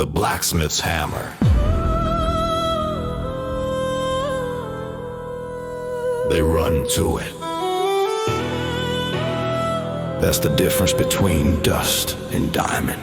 the blacksmith's hammer. They run to it. That's the difference between dust and diamond.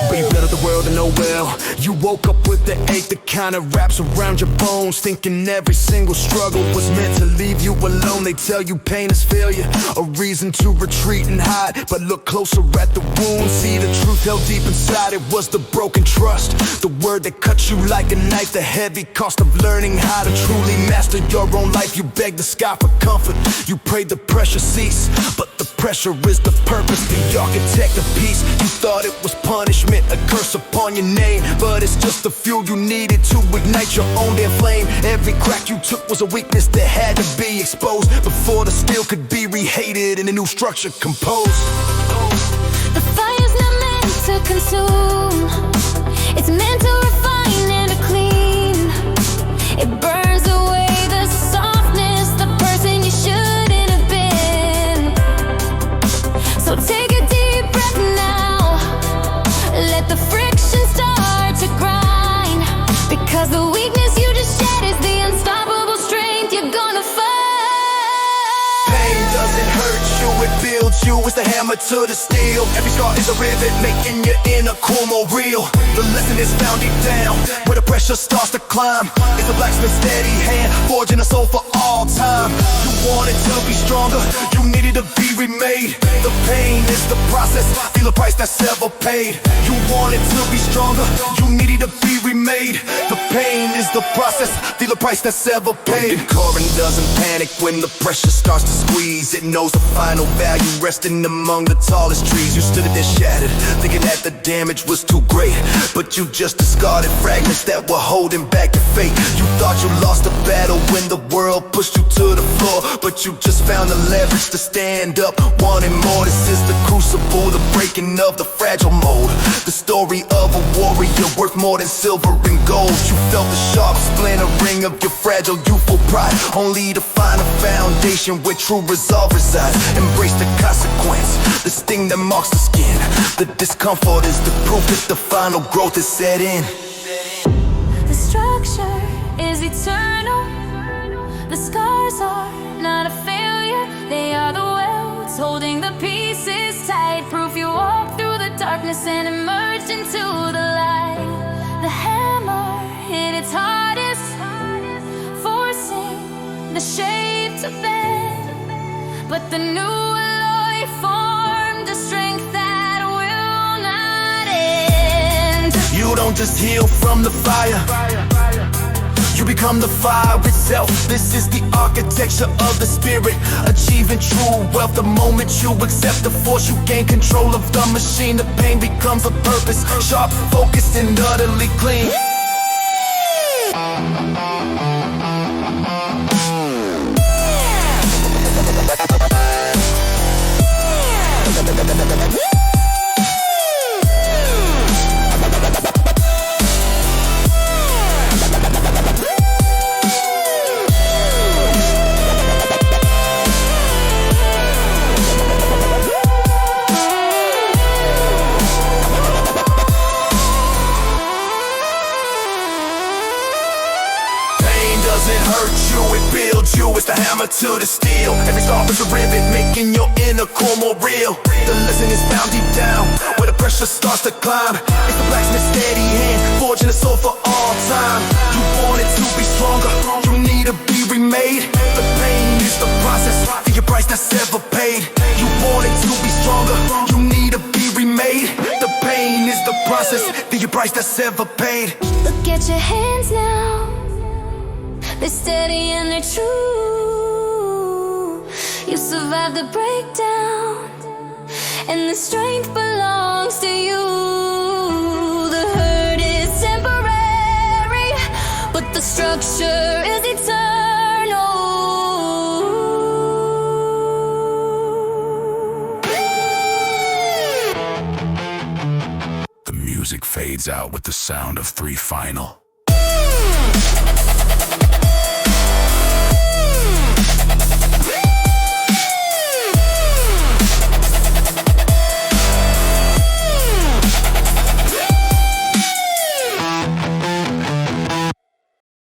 But you better the world to know well. You woke up with the ache that kinda wraps around your bones, thinking every single struggle was meant to leave you alone. They tell you pain is failure, a reason to retreat and hide. But look closer at the wound, see the truth held deep inside. It was the broken trust, the word that cuts you like a knife, the heavy cost of learning how to truly master your own life. You beg the sky for comfort, you pray the pressure cease, but the pressure is the purpose, the architect of peace. You thought it was punishment, a curse upon your name, but it's just the fuel you needed to ignite your own damn flame. Every crack you took was a weakness that had to be exposed before the steel could be rehated and a new structure composed. The fire's not meant to consume, it's meant to refine and to clean. It burns away the softness, the person you shouldn't have been. So take a deep breath now, let the friction start to grind, because the weakness you just shed is the unstoppable strength you're gonna find. Pain doesn't hurt you, it builds you. It's the hammer to the steel. Every scar is a rivet, making your inner core more real. The lesson is found deep down, where the pressure starts to climb. It's the blacksmith's steady hand, forging a soul for all time. You wanted to be stronger, you needed to be remade. The pain is the process, feel the price that's ever paid. You wanted to be stronger, you needed to be remade. The pain is the process, feel the price that's ever paid. The Corin doesn't panic when the pressure starts to squeeze. It knows the final value resting among the tallest trees. You stood there shattered, thinking that the damage was too great, but you just discarded fragments that were holding back your fate. You thought you lost the battle when the world pushed you to the floor, but you just found the leverage to stand up, wanting more. This is the crucible, the breaking of the fragile mold, the story of a warrior worth more than silver and gold. You felt the sharp splintering of your fragile youthful pride, only to find a foundation where true resolve resides. Embrace the consequence, the sting that marks the skin. The discomfort is the proof that the final growth is set in. The structure is eternal, the scars are not a failure, they are the welds holding the pieces tight. Proof you walked through the darkness and emerged into the light. The hammer hit its hardest, forcing the shape to bend, but the new alloy formed a strength that will not end. You don't just heal from the fire, you become the fire itself. This is the architecture of the spirit, achieving true wealth. The moment you accept the force, you gain control of the machine. The pain becomes a purpose, sharp, focused, and utterly clean. Doesn't hurt you, it builds you. It's the hammer to the steel. Every scar is a rivet, making your inner core more real. The lesson is found deep down, where the pressure starts to climb. It's the blacksmith's steady hand, forging a soul for all time. You wanted to be stronger, you need to be remade. The pain is the process, feel your price that's ever paid. You wanted to be stronger, you need to be remade. The pain is the process, feel your price that's ever paid. Look at your hands now, they're steady and they're true. You survived the breakdown, and the strength belongs to you. The hurt is temporary, but the structure is eternal. The music fades out with the sound of 3 final.